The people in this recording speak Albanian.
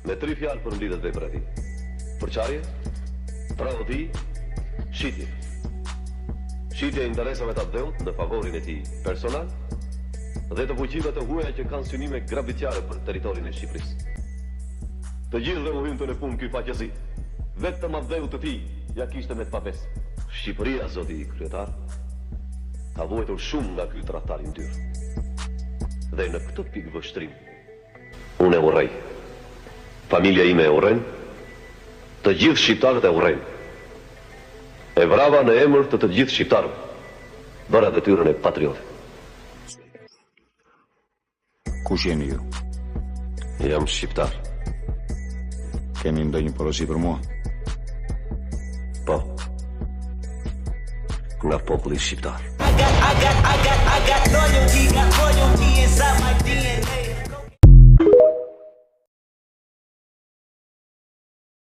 me 3 fjalë për mblidhet vepra e tij. Përçarje, prodhi, shitje. Shitje e interesave të dhëut në favorin e tij personal dhe të fuqive të huaja që kanë synime grabitjare për territorin e Shqipërisë. Të gjithë dhe u hyn të në punë ky faqëzi. Vetëm avdheut të tij ja kishte me të pavesë. Shqipëria, zoti kryetar, ka vuajtur shumë nga ky tradhtar i ndyrë. Dhe në këtë pikë vështrim, unë e urrej. Familja ime e urren, të gjithë shqiptarët e urren. E vrava në emër të gjithë shqiptarëve, bëra detyrën e patriotit. Kush jeni ju? Jam shqiptar. Keni ndonjë porosi për mua? Po. Nga populli shqiptar. I got loyalty inside my DNA.